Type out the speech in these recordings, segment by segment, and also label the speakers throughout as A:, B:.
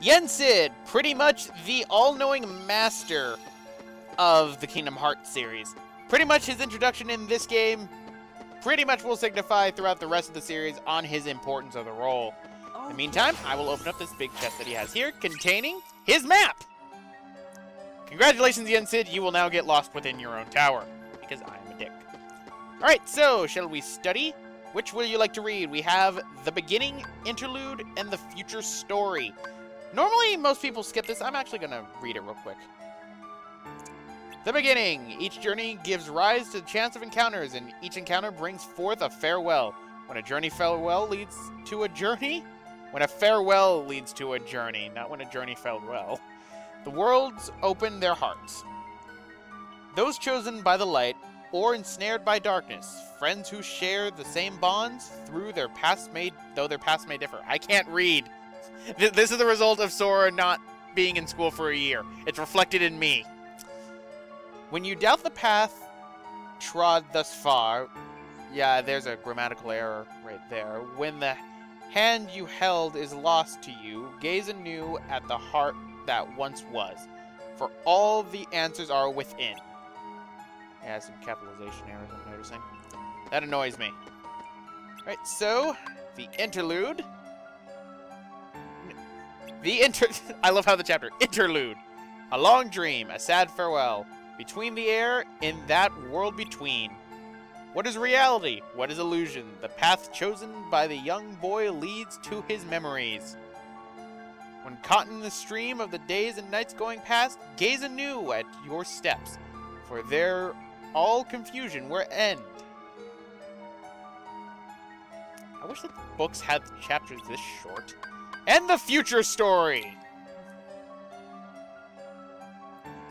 A: Yensid, pretty much the all-knowing master of the Kingdom Hearts series. Pretty much his introduction in this game pretty much will signify throughout the rest of the series on his importance of the role. In the meantime, I will open up this big chest that he has here, containing his map! Congratulations, Yensid, you will now get lost within your own tower, because I am a dick. Alright, so, shall we study? Which will you like to read? We have the beginning, interlude, and the future story. Normally, most people skip this. I'm actually going to read it real quick. The beginning. Each journey gives rise to the chance of encounters, and each encounter brings forth a farewell. When a farewell leads to a journey, not when a journey failed well. The worlds open their hearts. Those chosen by the light, or ensnared by darkness, friends who share the same bonds though their paths may differ. I can't read. This is the result of Sora not being in school for a year. It's reflected in me. When you doubt the path trod thus far, yeah, there's a grammatical error right there. When the hand you held is lost to you, gaze anew at the heart that once was, for all the answers are within. Yeah, some capitalization errors I'm noticing. That annoys me. Right, so, the interlude. I love how the chapter. Interlude. A long dream, a sad farewell. Between the air, in that world between. What is reality? What is illusion? The path chosen by the young boy leads to his memories. When caught in the stream of the days and nights going past, gaze anew at your steps, for there all confusion will end. I wish the books had chapters this short. And the future story!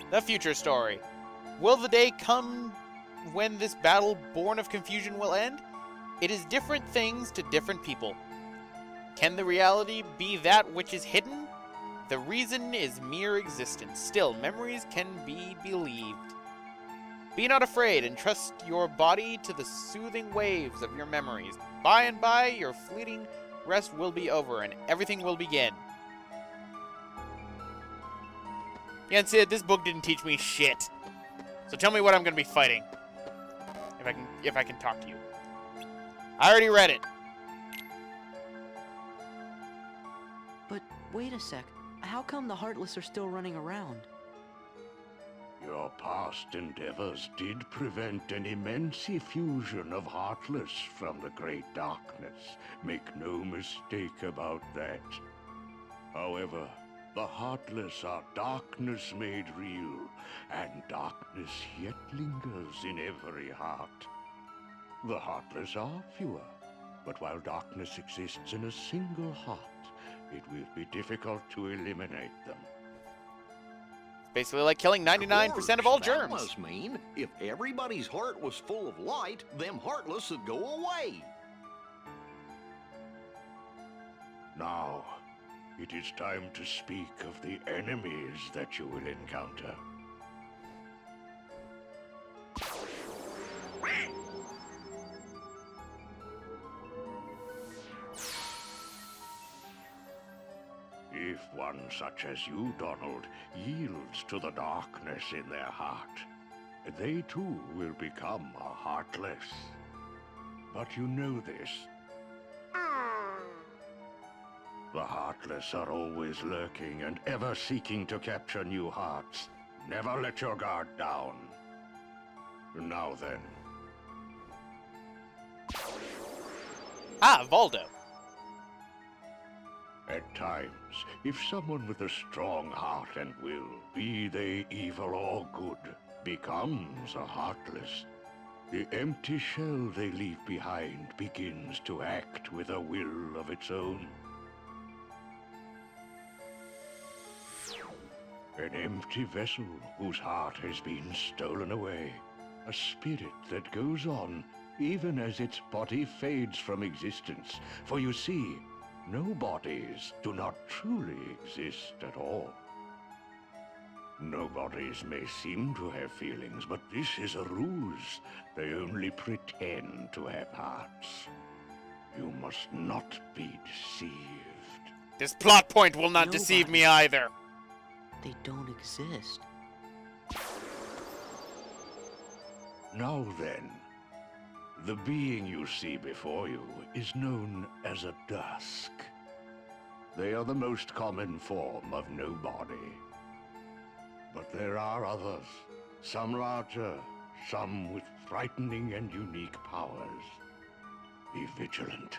A: The future story. Will the day come when this battle born of confusion will end? It is different things to different people. Can the reality be that which is hidden? The reason is mere existence. Still, memories can be believed. Be not afraid, and trust your body to the soothing waves of your memories. By and by, your fleeting rest will be over, and everything will begin. Yensid, this book didn't teach me shit. So tell me what I'm going to be fighting. If I can talk to you. I already read it.
B: But wait a sec. How come the Heartless are still running around?
C: Your past endeavors did prevent an immense effusion of Heartless from the Great Darkness. Make no mistake about that. However, the Heartless are darkness made real, and darkness yet lingers in every heart. The Heartless are fewer, but while darkness exists in a single heart, it will be difficult to eliminate them.
A: Basically like killing 99% of all germs.
D: That must mean if everybody's heart was full of light, them Heartless would go away.
C: Now, it is time to speak of the enemies that you will encounter. If one such as you, Donald, yields to the darkness in their heart, they too will become a Heartless. But you know this. The Heartless are always lurking and ever seeking to capture new hearts. Never let your guard down. Now then.
A: Ah, Voldo.
C: At times, if someone with a strong heart and will, be they evil or good, becomes a Heartless, the empty shell they leave behind begins to act with a will of its own. An empty vessel whose heart has been stolen away. A spirit that goes on even as its body fades from existence. For you see, no bodies do not truly exist at all. No bodies may seem to have feelings, but this is a ruse. They only pretend to have hearts. You must not be deceived.
A: This plot point will not deceive me either.
B: They don't exist.
C: Now then, the being you see before you is known as a Dusk. They are the most common form of nobody. But there are others, some larger, some with frightening and unique powers. Be vigilant.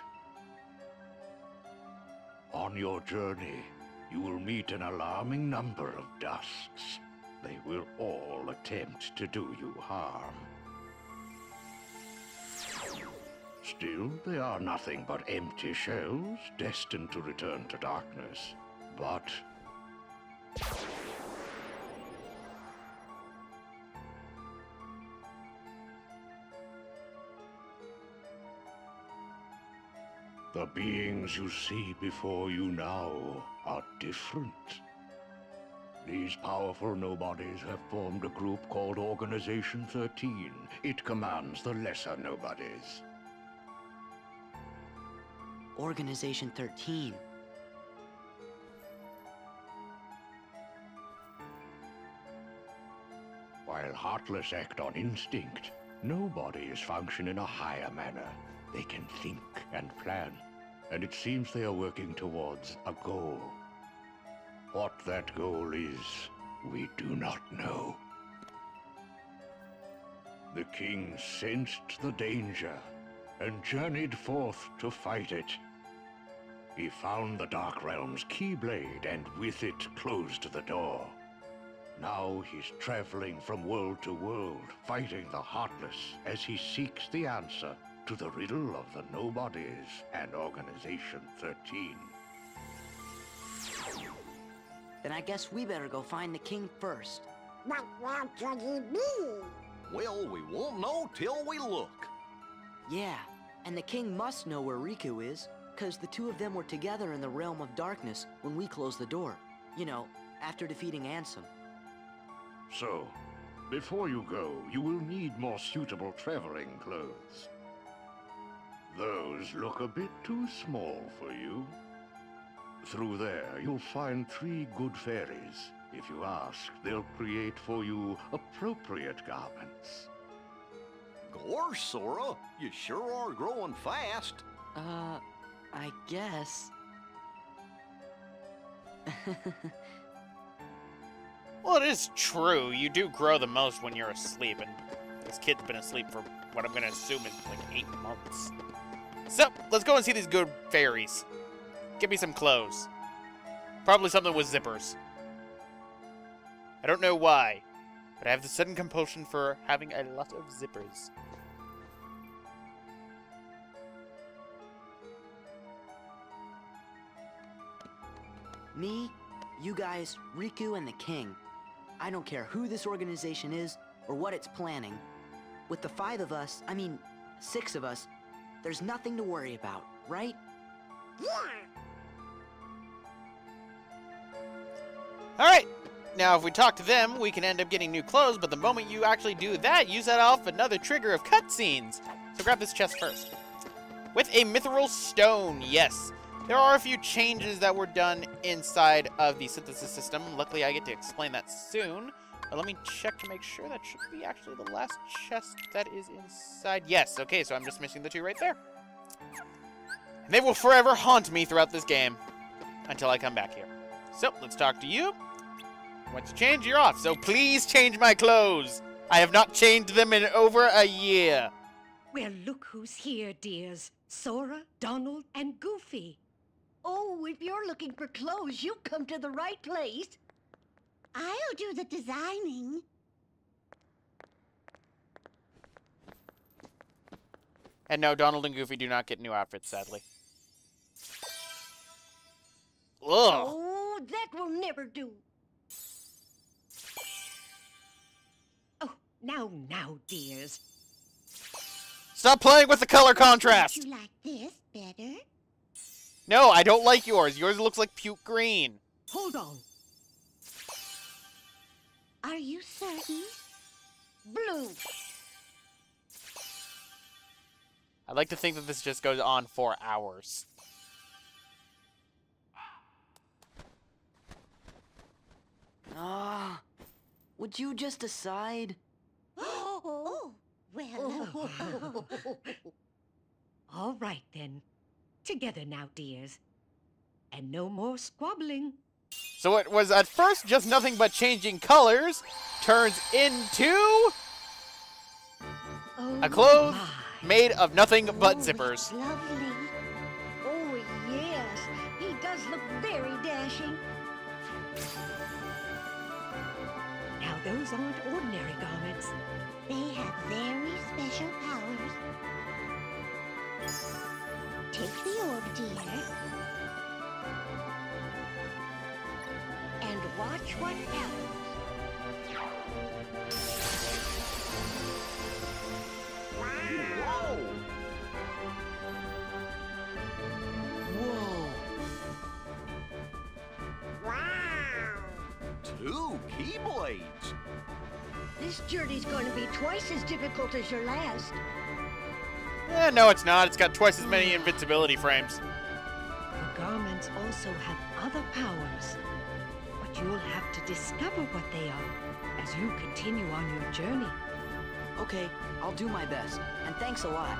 C: On your journey, you will meet an alarming number of Dusks. They will all attempt to do you harm. Still, they are nothing but empty shells, destined to return to darkness. But the beings you see before you now are different. These powerful nobodies have formed a group called Organization 13. It commands the lesser nobodies.
B: Organization 13.
C: While Heartless act on instinct, nobodies function in a higher manner. They can think and plan, and it seems they are working towards a goal. What that goal is, we do not know. The king sensed the danger and journeyed forth to fight it. He found the Dark Realm's Keyblade and with it closed the door. Now he's traveling from world to world, fighting the Heartless as he seeks the answer to the riddle of the Nobodies and Organization 13.
B: Then I guess we better go find the king first.
E: But where could he be?
D: Well, we won't know till we look.
B: Yeah, and the king must know where Riku is, because the two of them were together in the Realm of Darkness when we closed the door. You know, after defeating Ansem.
C: So, before you go, you will need more suitable traveling clothes. Those look a bit too small for you. Through there, you'll find 3 good fairies. If you ask, they'll create for you appropriate garments.
D: Gorge, Sora, you sure are growing fast.
B: I guess.
A: Well, it is true. You do grow the most when you're asleep, and this kid's been asleep for what I'm going to assume is like 8 months. So, let's go and see these good fairies. Give me some clothes. Probably something with zippers. I don't know why, but I have the sudden compulsion for having a lot of zippers.
B: Me, you guys, Riku, and the king. I don't care who this organization is or what it's planning. With the 5 of us, I mean, 6 of us, there's nothing to worry about, right?
E: Yeah.
A: Alright, now if we talk to them, we can end up getting new clothes, but the moment you actually do that, you set off another trigger of cutscenes. So grab this chest first. With a mithril stone, yes. There are a few changes that were done inside of the synthesis system. Luckily, I get to explain that soon. But let me check to make sure that should be actually the last chest that is inside. Yes, okay, so I'm just missing the 2 right there. And they will forever haunt me throughout this game until I come back here. So, let's talk to you. Once you change, you're off. So please change my clothes. I have not changed them in over a year.
F: Well, look who's here, dears. Sora, Donald, and Goofy.
E: Oh, if you're looking for clothes, you've come to the right place. I'll do the designing.
A: And no, Donald and Goofy do not get new outfits, sadly. Ugh.
E: Oh, that will never do.
F: Oh, now, dears.
A: Stop playing with the color contrast!
E: Don't you like this better?
A: No, I don't like yours. Yours looks like puke green.
F: Hold on.
E: Are you certain? Blue.
A: I'd like to think that this just goes on for hours.
B: would you just decide?
E: Oh, well.
F: All right, then. Together now, dears. And no more squabbling.
A: So it was at first just nothing but changing colors, turns into
F: Oh,
A: a clothes
F: my.
A: made of nothing but
E: Oh,
A: zippers.
E: it's lovely.
G: Oh, yes. He does look very dashing.
F: Now, those aren't ordinary garments.
E: They have very special powers. Take the orb, dear. And watch what happens.
D: Whoa!
B: Whoa!
D: Two keyblades.
G: This journey's going to be twice as difficult as your last.
A: No, it's not. It's got twice as many invincibility frames.
F: The garments also have other powers. But you'll have to discover what they are as you continue on your journey.
B: Okay, I'll do my best. And thanks a lot.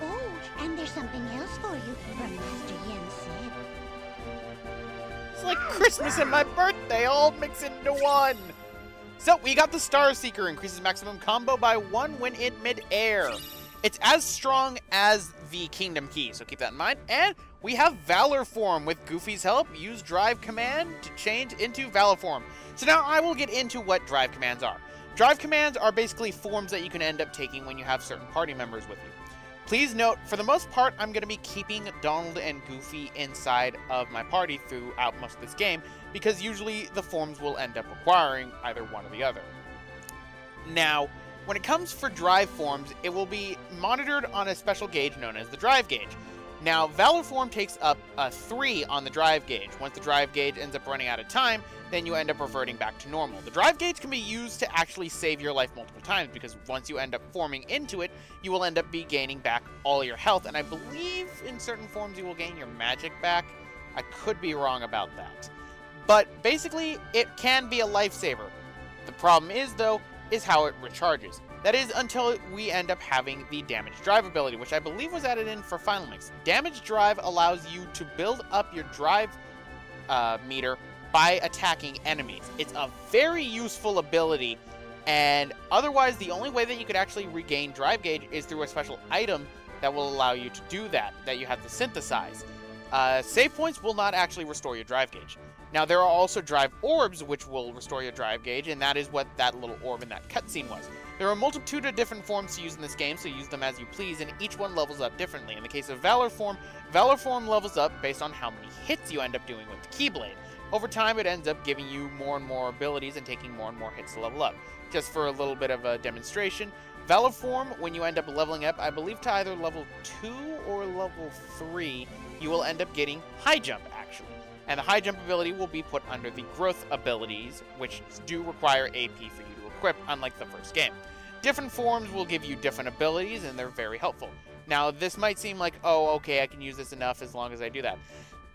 E: Oh, and there's something else for you from Master Yen Sid.
A: It's like Christmas and my birthday all mixed into one. So we got the Star Seeker, increases maximum combo by 1 when in mid-air. It's as strong as the Kingdom Key, so keep that in mind. And we have Valor Form. With Goofy's help, use Drive Command to change into Valor Form. So now I will get into what Drive Commands are. Drive Commands are basically forms that you can end up taking when you have certain party members with you. Please note, for the most part, I'm going to be keeping Donald and Goofy inside of my party throughout most of this game, because usually the forms will end up requiring either one or the other. Now, when it comes for drive forms, it will be monitored on a special gauge known as the drive gauge. Now, Valor Form takes up a 3 on the drive gauge. Once the drive gauge ends up running out of time, then you end up reverting back to normal. The drive gauge can be used to actually save your life multiple times, because once you end up forming into it, you will end up gaining back all your health, and I believe in certain forms you will gain your magic back. I could be wrong about that. But basically, it can be a lifesaver. The problem is, though, is how it recharges. That is, until we end up having the Damage Drive ability, which I believe was added in for Final Mix. Damage Drive allows you to build up your drive meter by attacking enemies. It's a very useful ability, and otherwise the only way that you could actually regain Drive Gauge is through a special item that will allow you to do that you have to synthesize. Save points will not actually restore your Drive Gauge. Now, there are also Drive Orbs, which will restore your Drive Gauge, and that is what that little orb in that cutscene was. There are a multitude of different forms to use in this game, so use them as you please, and each one levels up differently. In the case of Valor Form levels up based on how many hits you end up doing with the Keyblade. Over time, it ends up giving you more and more abilities and taking more and more hits to level up. Just for a little bit of a demonstration, Valor Form, when you end up leveling up, I believe to either level 2 or level 3, you will end up getting High Jump, actually. And the High Jump ability will be put under the Growth abilities, which do require AP for you to equip, unlike the first game. Different forms will give you different abilities, and they're very helpful. Now, this might seem like, oh, okay, I can use this enough as long as I do that.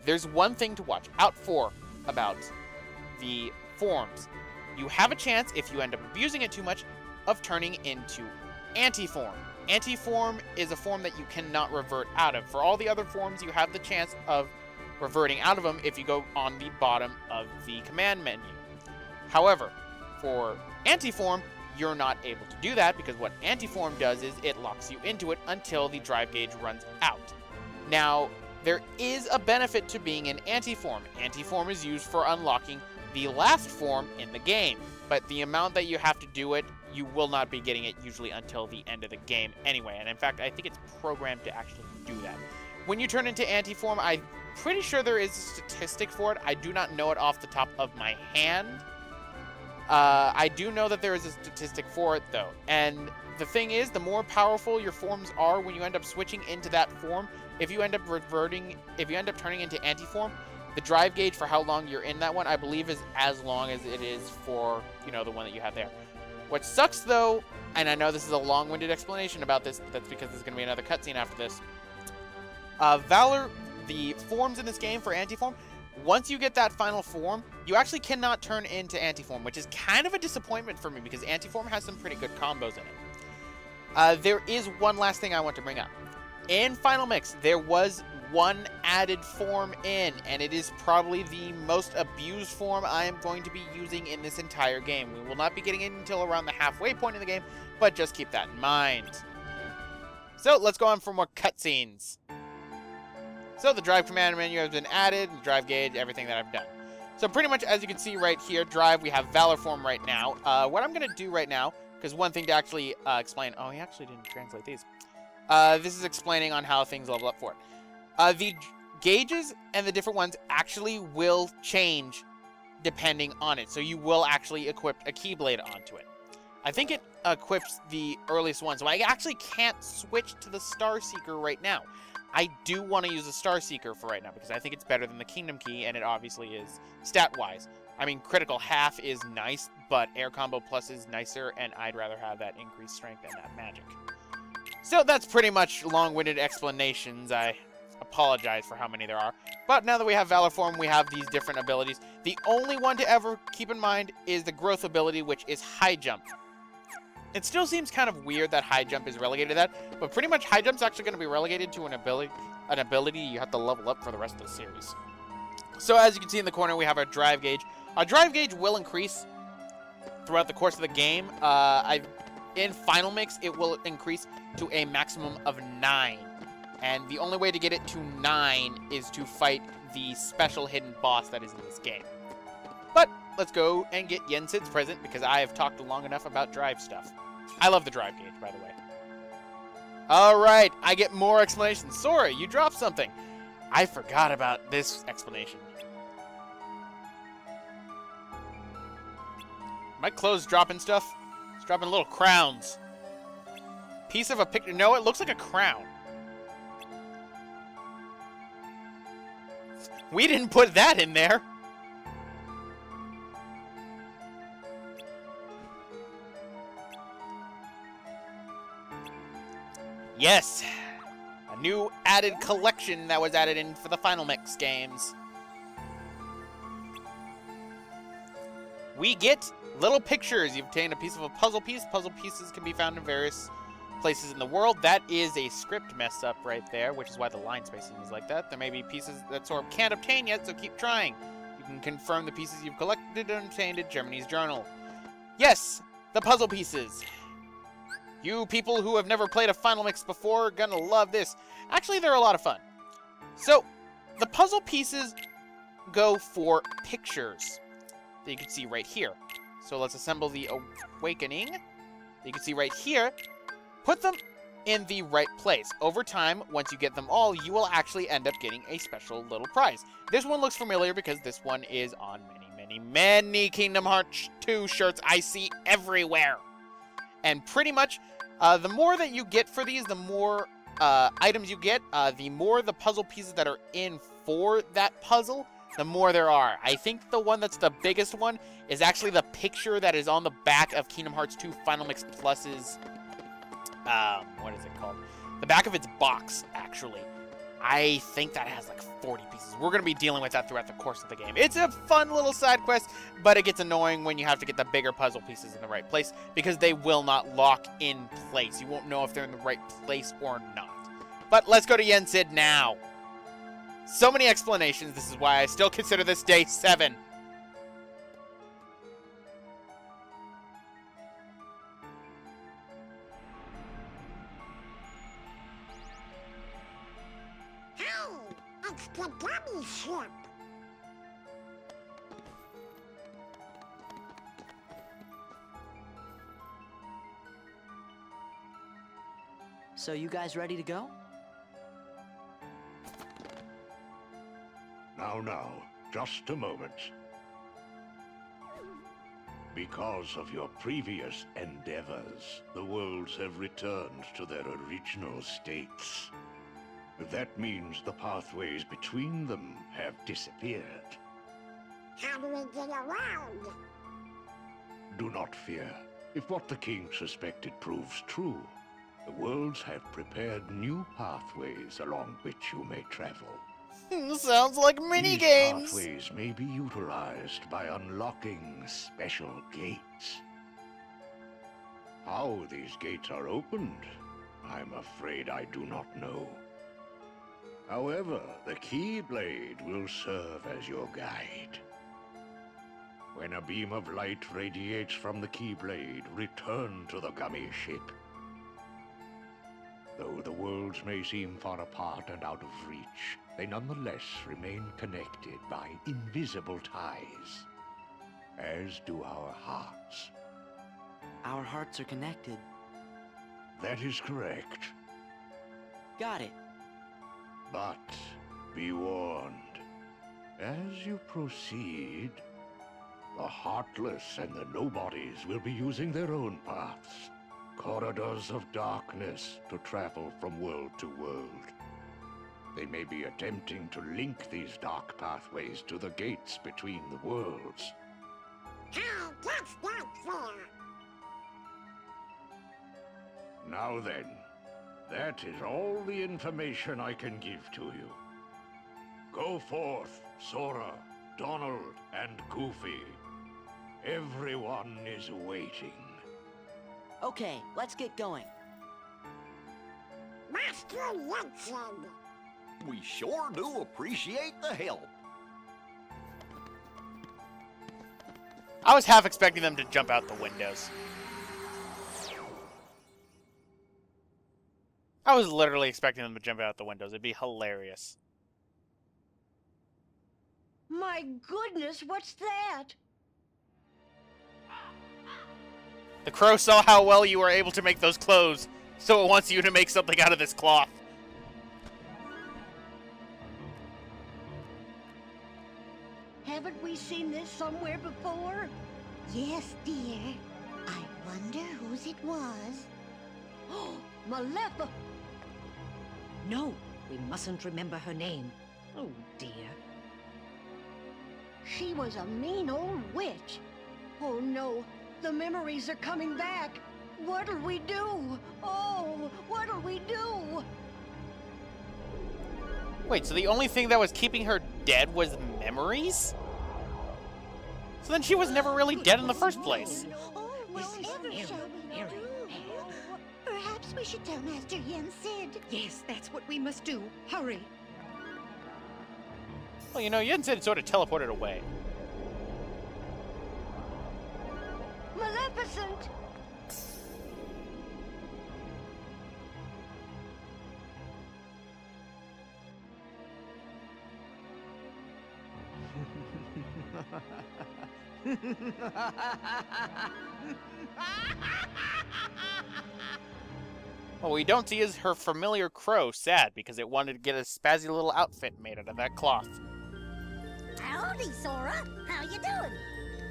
A: There's one thing to watch out for about the forms. You have a chance, if you end up abusing it too much, of turning into Anti-Form. Anti-Form is a form that you cannot revert out of. For all the other forms, you have the chance of reverting out of them if you go on the bottom of the command menu. However, for Anti-Form, you're not able to do that, because what Anti-Form does is it locks you into it until the drive gauge runs out. Now, there is a benefit to being an Anti-Form. Anti-Form is used for unlocking the last form in the game, but the amount that you have to do it, you will not be getting it usually until the end of the game anyway, and in fact, I think it's programmed to actually do that. When you turn into Anti-Form, I'm pretty sure there is a statistic for it. I do not know it off the top of my hand. I do know that there is a statistic for it, though. And the thing is, the more powerful your forms are when you end up switching into that form, if you end up turning into Anti-Form, the drive gauge for how long you're in that one, I believe, is as long as it is for, the one that you have there. What sucks, though, and I know this is a long-winded explanation about this, but that's because there's going to be another cutscene after this. The forms in this game for Anti-Form, once you get that final form, you actually cannot turn into Anti-Form, which is kind of a disappointment for me because Anti-Form has some pretty good combos in it. There is one last thing I want to bring up. In Final Mix, there was one added form in, and it is probably the most abused form I am going to be using in this entire game. We will not be getting it until around the halfway point in the game, but just keep that in mind. So, let's go on for more cutscenes. So, the Drive command menu has been added, the Drive gauge, everything that I've done. So, pretty much, as you can see right here, Drive, we have Valor form right now. What I'm going to do right now, because one thing to actually explain... Oh, he actually didn't translate these. This is explaining on how things level up for it. The gauges and the different ones actually will change depending on it. So you will actually equip a Keyblade onto it. I think it equips the earliest one. So I actually can't switch to the Star Seeker right now. I do want to use a Star Seeker for right now because I think it's better than the Kingdom Key, and it obviously is stat-wise. I mean, critical half is nice, but Air Combo Plus is nicer, and I'd rather have that increased strength and that magic. So that's pretty much long-winded explanations. I apologize for how many there are. But now that we have Valor form, we have these different abilities. The only one to ever keep in mind is the growth ability, which is High Jump. It still seems kind of weird that High Jump is relegated to that, but pretty much High Jump's actually going to be relegated to an ability you have to level up for the rest of the series. So as you can see in the corner, we have our Drive gauge. Our Drive gauge will increase throughout the course of the game. In Final Mix, it will increase to a maximum of 9. And the only way to get it to 9 is to fight the special hidden boss that is in this game. But let's go and get Yensid's present because I have talked long enough about Drive stuff. I love the Drive gauge, by the way. Alright, I get more explanations. Sora, you dropped something. I forgot about this explanation. My clothes dropping stuff? It's dropping little crowns. Piece of a picture. No, it looks like a crown. We didn't put that in there. Yes. A new added collection that was added in for the Final Mix games. We get little pictures. You've obtained a piece of a puzzle piece. Puzzle pieces can be found in various places in the world. That is a script mess up right there, which is why the line spacing is like that. There may be pieces that Sora can't obtain yet, so keep trying. You can confirm the pieces you've collected and obtained in Germany's journal. Yes, the puzzle pieces. You people who have never played a Final Mix before are gonna love this. Actually, they're a lot of fun. So, the puzzle pieces go for pictures that you can see right here. So let's assemble the Awakening. You can see right here. Put them in the right place. Over time, once you get them all, you will actually end up getting a special little prize. This one looks familiar because this one is on many Kingdom Hearts 2 shirts I see everywhere. And pretty much, the more that you get for these, the more items you get, the more the puzzle pieces that are in for that puzzle, the more there are. I think the one that's the biggest one is actually the picture that is on the back of Kingdom Hearts 2 Final Mix Plus's, what is it called? The back of its box, actually. I think that has like 40 pieces. We're going to be dealing with that throughout the course of the game. It's a fun little side quest, but it gets annoying when you have to get the bigger puzzle pieces in the right place because they will not lock in place. You won't know if they're in the right place or not. But let's go to Yensid now. So many explanations. This is why I still consider this day 7.
E: Hey, it's the dummy ship.
B: So you guys ready to go?
C: Now, just a moment. Because of your previous endeavors, the worlds have returned to their original states. That means the pathways between them have disappeared.
E: How do we get around?
C: Do not fear. If what the king suspected proves true, the worlds have prepared new pathways along which you may travel.
A: Sounds like mini games.
C: These pathways may be utilized by unlocking special gates. How these gates are opened, I'm afraid I do not know. However, the Keyblade will serve as your guide. When a beam of light radiates from the Keyblade, return to the gummy ship. Though the worlds may seem far apart and out of reach, they nonetheless remain connected by invisible ties, as do our hearts.
B: Our hearts are connected.
C: That is correct.
B: Got it.
C: But be warned, as you proceed, the Heartless and the Nobodies will be using their own paths, corridors of darkness, to travel from world to world. They may be attempting to link these dark pathways to the gates between the worlds.
E: That's not fair.
C: Now then, that is all the information I can give to you. Go forth, Sora, Donald, and Goofy. Everyone is waiting.
B: Okay, let's get going.
E: Master Jensen.
D: We sure do appreciate the help.
A: I was half expecting them to jump out the windows. I was literally expecting them to jump out the windows. It'd be hilarious.
G: My goodness, what's that?
A: The crow saw how well you were able to make those clothes, so it wants you to make something out of this cloth.
G: Haven't we seen this somewhere before?
E: Yes, dear. I wonder whose it was.
G: Oh, Malefa!
F: No, we mustn't remember her name. Oh, dear.
G: She was a mean old witch. Oh no, the memories are coming back. What'll we do? Oh, what'll we do?
A: Wait, so the only thing that was keeping her dead was memories? So then she was never really dead in the first place.
E: Oh, whatever shall we do? Perhaps we should tell Master Yen Sid.
F: Yes, that's what we must do. Hurry.
A: Well, you know, Yen Sid sort of teleported away.
G: Maleficent!
A: What we don't see is her familiar crow sad because it wanted to get a spazzy little outfit made out of that cloth.
E: Howdy, Sora. How you doing?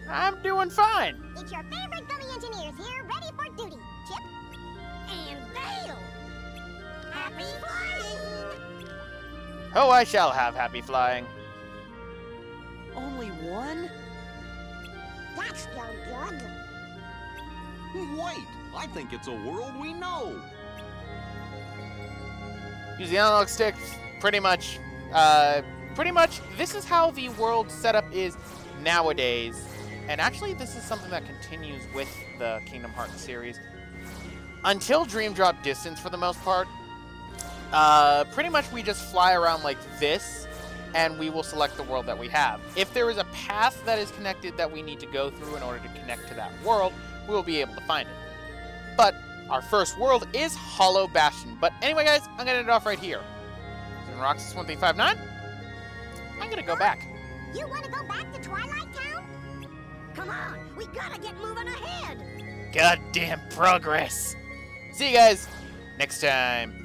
A: I'm doing fine.
E: It's your favorite gummy engineers here, ready for duty. Chip and Dale. Happy flying!
A: Oh, I shall have happy flying.
B: Only one?
E: That's no good.
D: Wait, I think it's a world we know.
A: Use the analog stick, pretty much, this is how the world setup is nowadays. And actually, this is something that continues with the Kingdom Hearts series. Until Dream Drop Distance, for the most part, pretty much we just fly around like this, and we will select the world that we have. If there is a path that is connected that we need to go through in order to connect to that world, we will be able to find it. But our first world is Hollow Bastion. But anyway, guys, I'm going to end it off right here. This is Roxas 1359. I'm going to go back.
E: You want to go back to Twilight Town? Come on, we gotta get moving ahead.
A: Goddamn progress. See you guys next time.